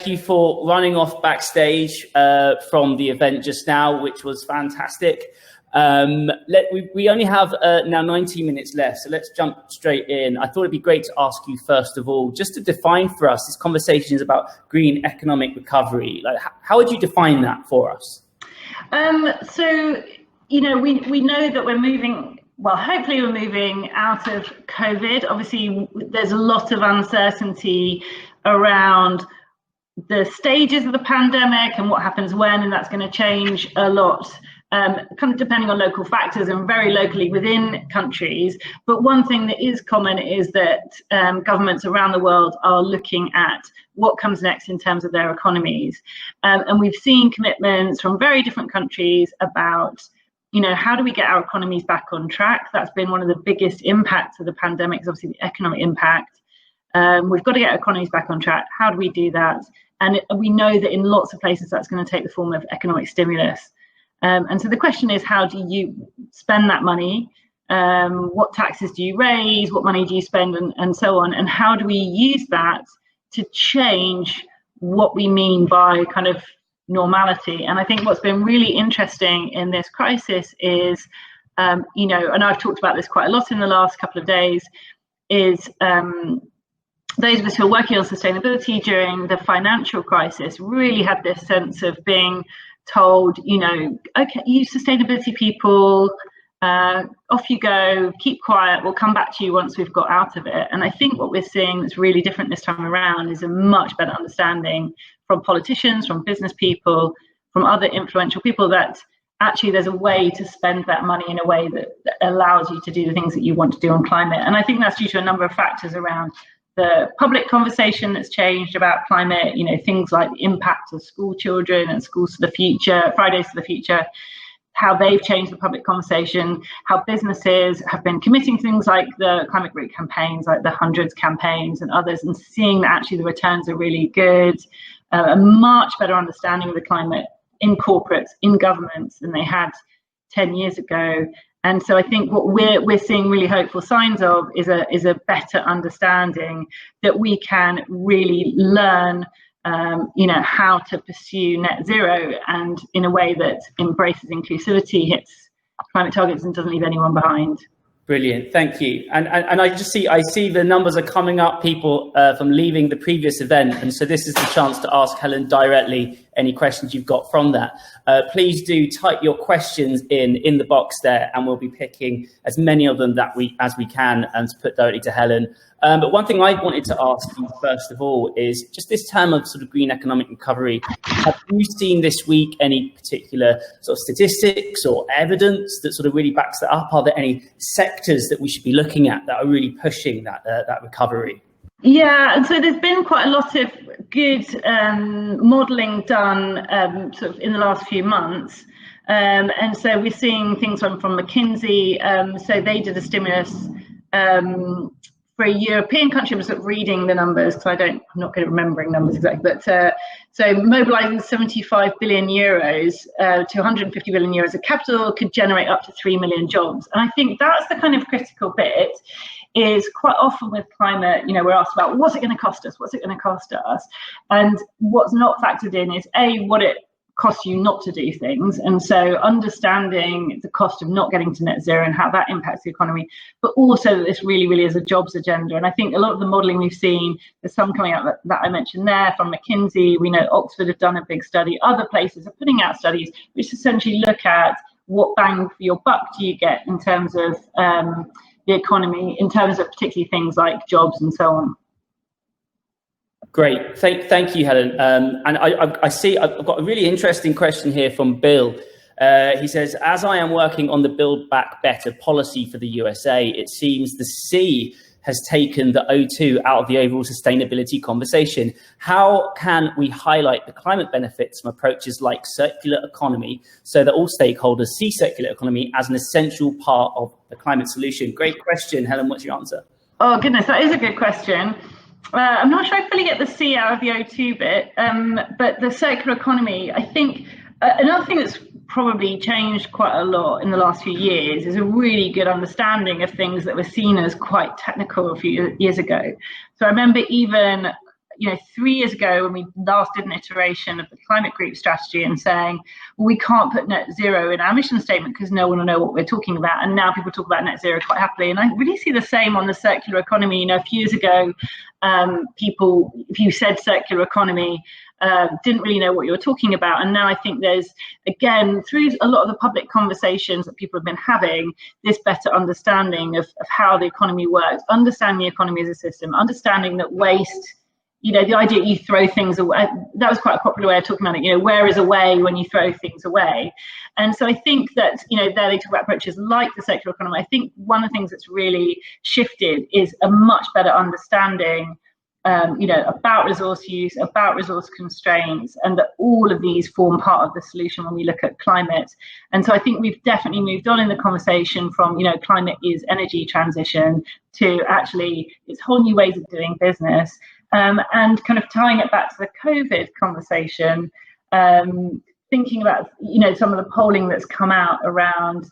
you for running off backstage from the event just now, which was fantastic. We only have now 19 minutes left, so let's jump straight in. I thought it'd be great to ask you, first of all, just to define for us, this conversation is about green economic recovery. Like, how would you define that for us? So, you know, we know that we're moving, well, hopefully we're moving out of COVID. Obviously, there's a lot of uncertainty around the stages of the pandemic and what happens when, and that's going to change a lot. Kind of depending on local factors and very locally within countries. But one thing that is common is that governments around the world are looking at what comes next in terms of their economies. And we've seen commitments from very different countries about, you know, how do we get our economies back on track? That's been one of the biggest impacts of the pandemic, is obviously the economic impact. We've got to get our economies back on track. How do we do that? And we know that in lots of places that's going to take the form of economic stimulus. And so the question is, how do you spend that money? What taxes do you raise? What money do you spend, and so on? And how do we use that to change what we mean by kind of normality? And I think what's been really interesting in this crisis is, you know, and I've talked about this quite a lot in the last couple of days, is those of us who are working on sustainability during the financial crisis really had this sense of being told, you know, okay, you sustainability people, off you go, keep quiet, we'll come back to you once we've got out of it. And I think what we're seeing that's really different this time around is a much better understanding from politicians, from business people, from other influential people, that actually there's a way to spend that money in a way that allows you to do the things that you want to do on climate. And I think that's due to a number of factors around the public conversation that's changed about climate, you know, things like the impact of school children and schools for the future, Fridays for the future, how they've changed the public conversation, how businesses have been committing to things like the climate group campaigns, like the Hundreds campaigns and others, and seeing that actually the returns are really good, a much better understanding of the climate in corporates, in governments than they had 10 years ago. And so I think what we're seeing really hopeful signs of is a better understanding that we can really learn, you know, how to pursue net zero, and in a way that embraces inclusivity, hits climate targets, and doesn't leave anyone behind. Brilliant, thank you. And I see the numbers are coming up, people from leaving the previous event, and so this is the chance to ask Helen directly any questions you've got from that. Please do type your questions in the box there, and we'll be picking as many of them as we can and to put directly to Helen. But one thing I wanted to ask you first of all is just this term of sort of green economic recovery. Have you seen this week any particular sort of statistics or evidence that sort of really backs that up? Are there any sectors that we should be looking at that are really pushing that recovery? Yeah, and so there's been quite a lot of good modelling done sort of in the last few months. And so we're seeing things from McKinsey. So they did a stimulus for a European country. I'm sort of reading the numbers because I'm not good at remembering numbers exactly, but so mobilising 75 billion euros to 150 billion euros of capital could generate up to 3 million jobs. And I think that's the kind of critical bit, is quite often with climate, you know, we're asked about what's it going to cost us? What's it going to cost us? And what's not factored in is what it costs you not to do things. And so understanding the cost of not getting to net zero and how that impacts the economy, but also that this really, really is a jobs agenda. And I think a lot of the modelling we've seen, there's some coming out that I mentioned there from McKinsey. We know Oxford have done a big study. Other places are putting out studies which essentially look at what bang for your buck do you get in terms of the economy, in terms of particularly things like jobs and so on. Great, thank you, Helen. And I see I've got a really interesting question here from Bill. He says, as I am working on the Build Back Better policy for the USA, it seems the C has taken the O2 out of the overall sustainability conversation. How can we highlight the climate benefits from approaches like circular economy so that all stakeholders see circular economy as an essential part of the climate solution? Great question, Helen. What's your answer? Oh, goodness, that is a good question. I'm not sure I fully get the C out of the O2 bit, but the circular economy, I think another thing that's probably changed quite a lot in the last few years is a really good understanding of things that were seen as quite technical a few years ago. So I remember even, 3 years ago when we last did an iteration of the climate group strategy and saying, well, we can't put net zero in our mission statement because no one will know what we're talking about. And now people talk about net zero quite happily. And I really see the same on the circular economy. A few years ago, people, if you said circular economy, didn't really know what you were talking about. And now I think there's, again, through a lot of the public conversations that people have been having, this better understanding of how the economy works, understanding the economy as a system, understanding that waste, the idea you throw things away, that was quite a popular way of talking about it, where is away when you throw things away. And so I think that, there they talk about approaches like the circular economy. I think one of the things that's really shifted is a much better understanding about resource use, about resource constraints, and that all of these form part of the solution when we look at climate. And so I think we've definitely moved on in the conversation from, climate is energy transition to actually it's whole new ways of doing business. And kind of tying it back to the COVID conversation, thinking about, some of the polling that's come out around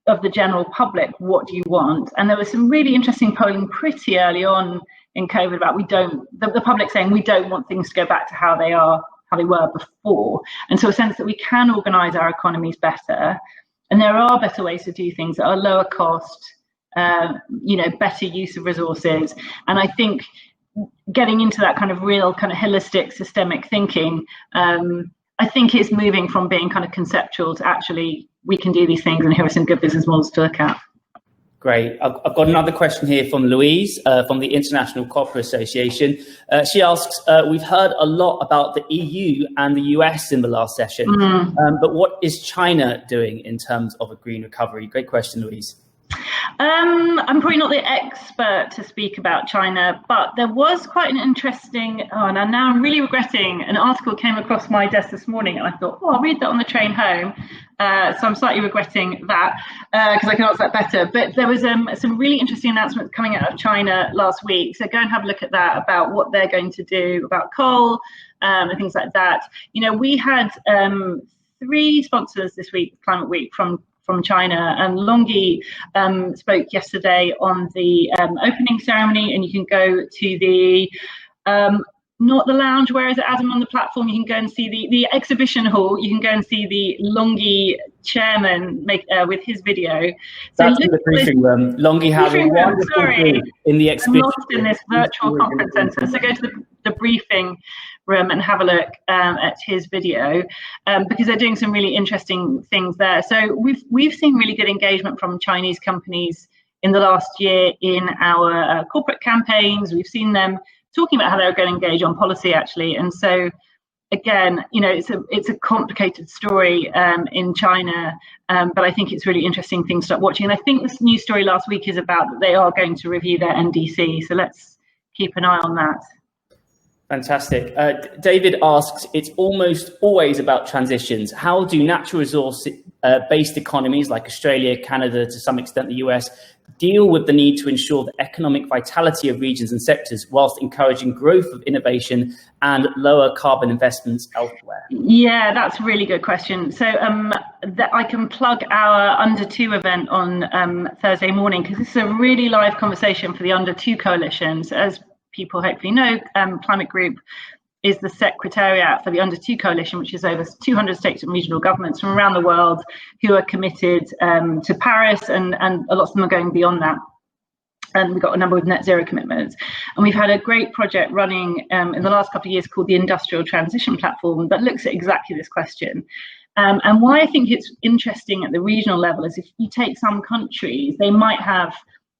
of the general public, what do you want? And there was some really interesting polling pretty early on in COVID about the public saying we don't want things to go back to how they were before. And so a sense that we can organise our economies better, and there are better ways to do things that are lower cost, better use of resources. And I think getting into that kind of real kind of holistic systemic thinking, I think it's moving from being kind of conceptual to actually we can do these things and here are some good business models to look at. Great. I've got another question here from Louise from the International Copper Association. She asks, we've heard a lot about the EU and the US in the last session, but what is China doing in terms of a green recovery? Great question, Louise. I'm probably not the expert to speak about China, but there was quite an interesting, and now I'm really regretting, an article came across my desk this morning and I thought, I'll read that on the train home. So I'm slightly regretting that because I can answer that better. But there was some really interesting announcements coming out of China last week. So go and have a look at that about what they're going to do about coal and things like that. We had 3 sponsors this week, Climate Week, from China, and Longyi spoke yesterday on the opening ceremony, and you can go to the not the lounge, where is it, Adam, on the platform? You can go and see the exhibition hall. You can go and see the Longyi chairman with his video. So that's in the briefing room. Longyi has a wonderful booth in the exhibition. I'm lost in this virtual conference centre. So go to the briefing room and have a look at his video because they're doing some really interesting things there. So we've seen really good engagement from Chinese companies in the last year in our corporate campaigns. We've seen them talking about how they're going to engage on policy, actually. And so again, it's a complicated story in China, but I think it's really interesting thing to start watching. And I think this news story last week is about that they are going to review their NDC. So let's keep an eye on that. Fantastic. David asks, it's almost always about transitions. How do natural resource-based economies like Australia, Canada, to some extent the US, deal with the need to ensure the economic vitality of regions and sectors whilst encouraging growth of innovation and lower carbon investments elsewhere? Yeah, that's a really good question. So I can plug our Under 2 event on Thursday morning, because this is a really live conversation for the Under 2 coalitions. As people hopefully know, Climate Group is the secretariat for the Under 2 coalition, which is over 200 states and regional governments from around the world who are committed to Paris, and a lot of them are going beyond that. And we've got a number of net zero commitments. And we've had a great project running in the last couple of years called the Industrial Transition Platform that looks at exactly this question. And why I think it's interesting at the regional level is if you take some countries, they might have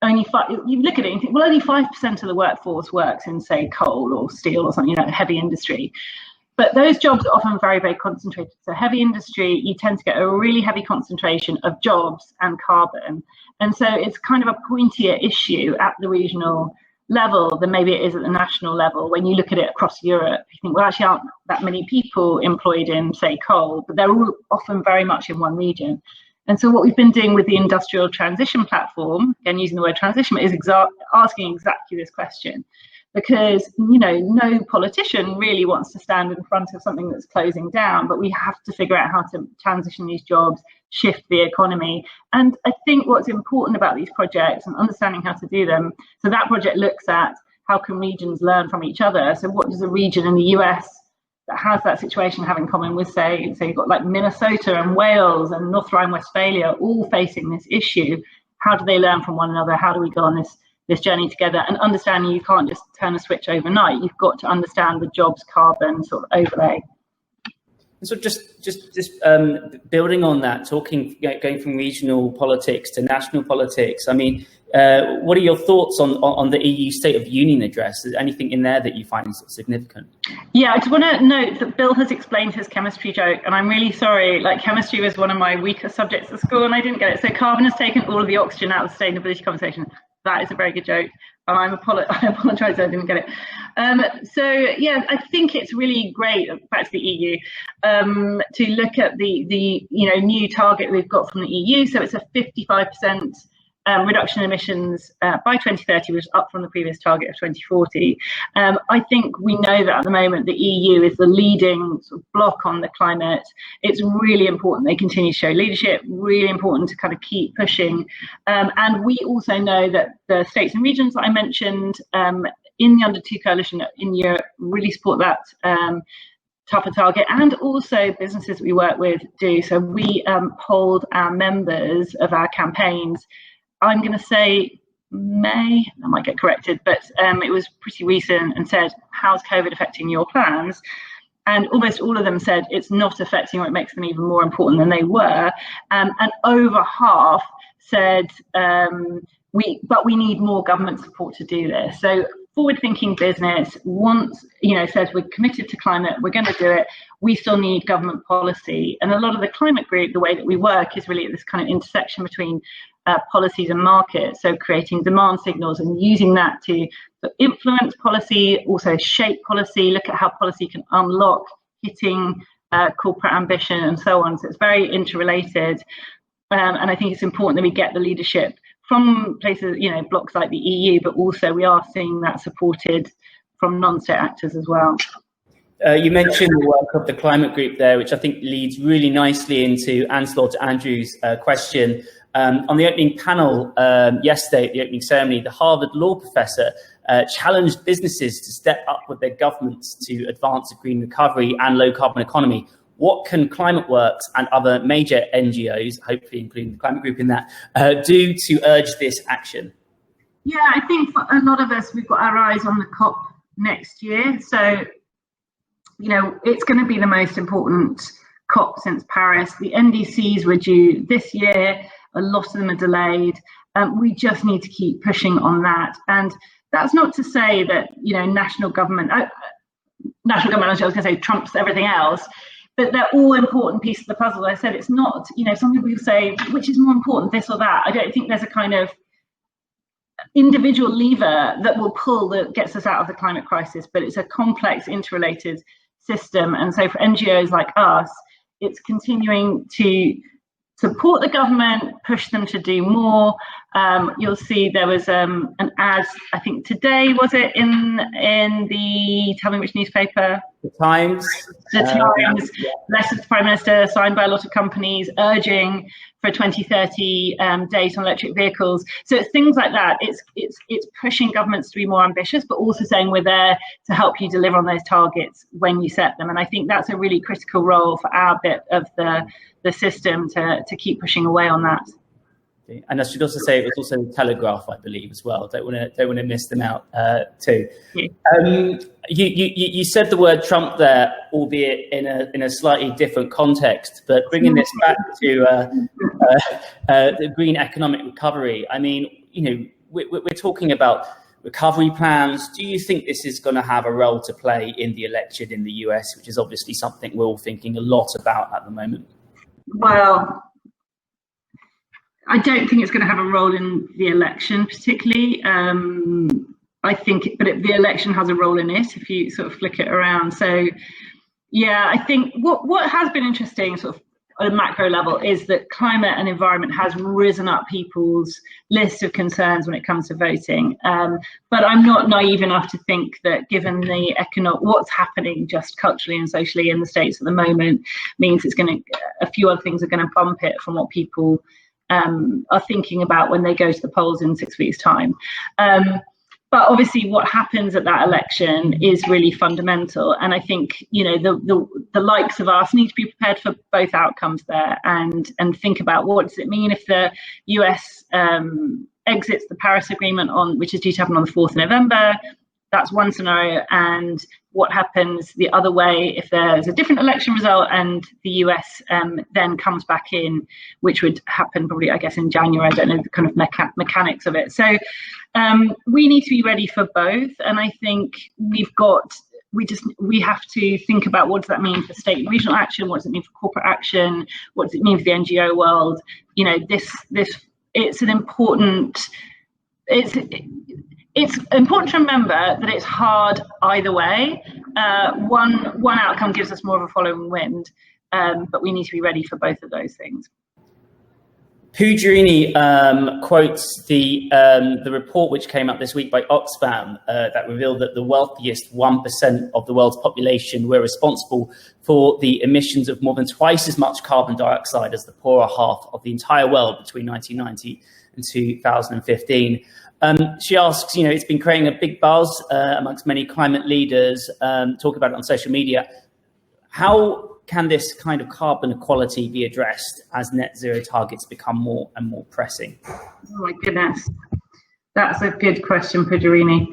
only you look at it and think, well, only 5% of the workforce works in, say, coal or steel or something, heavy industry. But those jobs are often very, very concentrated. So heavy industry, you tend to get a really heavy concentration of jobs and carbon. And so it's kind of a pointier issue at the regional level than maybe it is at the national level. When you look at it across Europe, you think, well, actually aren't that many people employed in, say, coal, but they're all often very much in one region. And so what we've been doing with the Industrial Transition Platform, again using the word transition, is asking exactly this question. Because, no politician really wants to stand in front of something that's closing down, but we have to figure out how to transition these jobs, shift the economy. And I think what's important about these projects and understanding how to do them, so that project looks at how can regions learn from each other? So what does a region in the US that has that situation have in common with, say you've got like Minnesota and Wales and North Rhine-Westphalia all facing this issue? How do they learn from one another? How do we go on this journey together? And understanding you can't just turn a switch overnight. You've got to understand the jobs carbon sort of overlay. So just building on that, going from regional politics to national politics. I mean, what are your thoughts on the EU State of Union address? Is there anything in there that you find significant? Yeah, I just want to note that Bill has explained his chemistry joke, and I'm really sorry. Like, chemistry was one of my weaker subjects at school, and I didn't get it. So carbon has taken all of the oxygen out of the sustainability conversation. That is a very good joke. I apologise, I didn't get it. So yeah, I think it's really great, back to the EU, to look at the new target we've got from the EU. So it's a 55% reduction in emissions by 2030, which is up from the previous target of 2040. I think we know that at the moment the EU is the leading sort of bloc on the climate. It's really important they continue to show leadership, really important to kind of keep pushing. And we also know that the states and regions that I mentioned in the Under 2 coalition in Europe really support that tougher target, and also businesses we work with do. So we polled our members of our campaigns, I'm going to say May, I might get corrected, but it was pretty recent, and said, how's COVID affecting your plans? And almost all of them said it's not affecting, or it makes them even more important than they were. And over half said, we need more government support to do this. So forward-thinking business says we're committed to climate, we're going to do it, we still need government policy. And a lot of the climate group, the way that we work is really at this kind of intersection between policies and markets, so creating demand signals and using that to influence policy, also shape policy, look at how policy can unlock hitting corporate ambition and so on. So it's very interrelated, and I think it's important that we get the leadership from places, blocks like the EU, but also we are seeing that supported from non-state actors as well. You mentioned the work of the climate group there, which I think leads really nicely into Andrew's question. On the opening panel yesterday at the opening ceremony, the Harvard law professor challenged businesses to step up with their governments to advance a green recovery and low carbon economy. What can ClimateWorks and other major NGOs, hopefully including the climate group in that, do to urge this action? Yeah, I think for a lot of us, we've got our eyes on the COP next year. So, it's going to be the most important COP since Paris. The NDCs were due this year. A lot of them are delayed. We just need to keep pushing on that. And that's not to say that, national government, I was going to say trumps everything else, but they're all important pieces of the puzzle. I said it's not, some people say, which is more important, this or that? I don't think there's a kind of individual lever that will pull that gets us out of the climate crisis, but it's a complex, interrelated system. And so for NGOs like us, it's continuing to support the government, push them to do more. You'll see there was an ad, I think today, was it, in the, tell me which newspaper? The Times. The Times, letter to the Prime Minister, signed by a lot of companies, urging for a 2030 date on electric vehicles. So it's things like that. It's pushing governments to be more ambitious, but also saying we're there to help you deliver on those targets when you set them. And I think that's a really critical role for our bit of the system to keep pushing away on that. And I should also say it was also the Telegraph, I believe, as well. Don't want to miss them out too. Yeah. You said the word Trump there, albeit in a slightly different context. But bringing this back to the green economic recovery, I mean, we're talking about recovery plans. Do you think this is going to have a role to play in the election in the US, which is obviously something we're all thinking a lot about at the moment? Well, I don't think it's going to have a role in the election particularly. I think, the election has a role in it if you sort of flick it around. So, yeah, I think what has been interesting sort of on a macro level is that climate and environment has risen up people's list of concerns when it comes to voting. But I'm not naive enough to think that given the what's happening just culturally and socially in the States at the moment means a few other things are going to bump it from what people are thinking about when they go to the polls in 6 weeks' time. But obviously what happens at that election is really fundamental. And I think, you know, the likes of us need to be prepared for both outcomes there, and think about what does it mean if the US exits the Paris Agreement, which is due to happen on the 4th of November. That's one scenario. And what happens the other way if there's a different election result and the US then comes back in, which would happen probably, I guess, in January. I don't know the kind of mechanics of it. So we need to be ready for both. And I think we have to think about what does that mean for state and regional action? What does it mean for corporate action? What does it mean for the NGO world? You know, it's important to remember that it's hard either way. One outcome gives us more of a following wind, but we need to be ready for both of those things. Pujarini quotes the report which came out this week by Oxfam that revealed that the wealthiest 1% of the world's population were responsible for the emissions of more than twice as much carbon dioxide as the poorer half of the entire world between 1990 and 2015. She asks, you know, it's been creating a big buzz amongst many climate leaders, talk about it on social media. How can this kind of carbon equality be addressed as net zero targets become more and more pressing? Oh my goodness, that's a good question, Pujarini.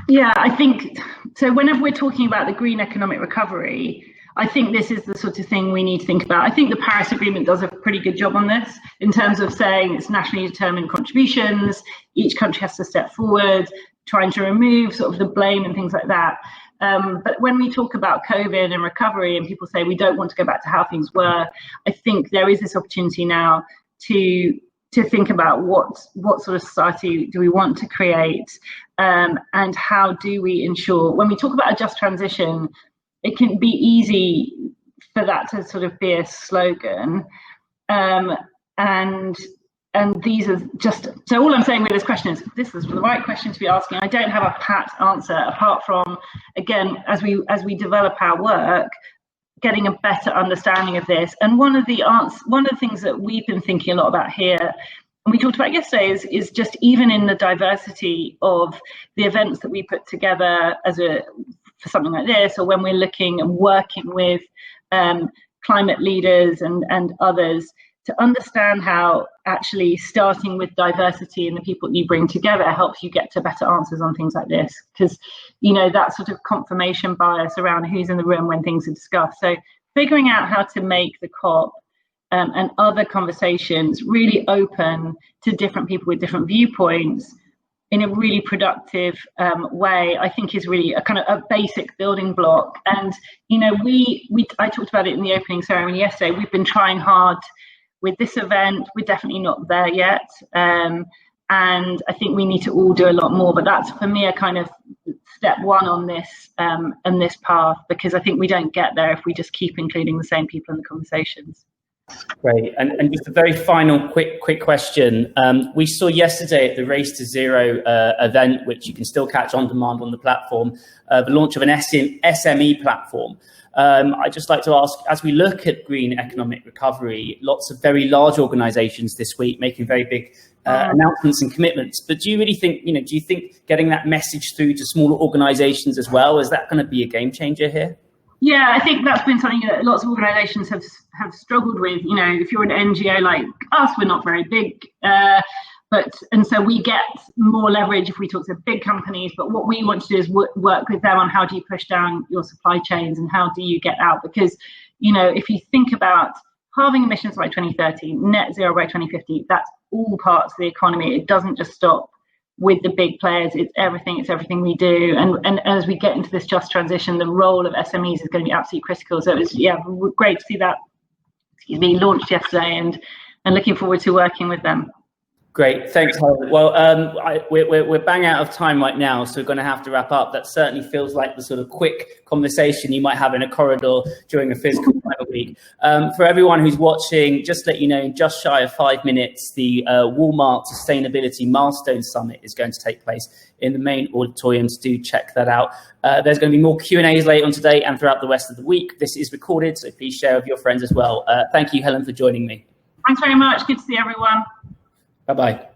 Yeah, I think so. Whenever we're talking about the green economic recovery, I think this is the sort of thing we need to think about. I think the Paris Agreement does a pretty good job on this in terms of saying it's nationally determined contributions. Each country has to step forward, trying to remove sort of the blame and things like that. But when we talk about COVID and recovery and people say we don't want to go back to how things were, I think there is this opportunity now to think about what sort of society do we want to create, and how do we ensure, when we talk about a just transition, it can be easy for that to sort of be a slogan. And these are just, so all I'm saying with this question is, this is the right question to be asking. I don't have a pat answer apart from, again, as we develop our work, getting a better understanding of this. And one of the things that we've been thinking a lot about here, and we talked about yesterday, is just even in the diversity of the events that we put together for something like this, or when we're looking and working with climate leaders and others, to understand how actually starting with diversity and the people that you bring together helps you get to better answers on things like this. Because, you know, that sort of confirmation bias around who's in the room when things are discussed. So figuring out how to make the COP and other conversations really open to different people with different viewpoints in a really productive way, I think is really a kind of a basic building block. And, you know, I talked about it in the opening ceremony yesterday. We've been trying hard with this event. We're definitely not there yet. And I think we need to all do a lot more, but that's for me a kind of step one on this path, because I think we don't get there if we just keep including the same people in the conversations. Great. And just a very final quick question. We saw yesterday at the Race to Zero event, which you can still catch on demand on the platform, the launch of an SME platform. I'd just like to ask, as we look at green economic recovery, lots of very large organizations this week making very big announcements and commitments. But do you really think, do you think getting that message through to smaller organizations as well, is that going to be a game changer here? Yeah, I think that's been something that lots of organizations have struggled with. You know, if you're an NGO like us, we're not very big. And so we get more leverage if we talk to big companies. But what we want to do is work with them on how do you push down your supply chains and how do you get out? Because, if you think about halving emissions by 2030, net zero by 2050, that's all parts of the economy. It doesn't just stop with the big players. It's everything we do. And as we get into this just transition, the role of SMEs is going to be absolutely critical. So it was, great to see that, launched yesterday and looking forward to working with them. Great, thanks, Helen. Well, we're bang out of time right now, so we're going to have to wrap up. That certainly feels like the sort of quick conversation you might have in a corridor during a physical climate week. For everyone who's watching, just to let you know, in just shy of 5 minutes, the Walmart Sustainability Milestone Summit is going to take place in the main auditorium, so do check that out. There's going to be more Q&As later on today and throughout the rest of the week. This is recorded, so please share with your friends as well. Thank you, Helen, for joining me. Thanks very much. Good to see everyone. Bye-bye.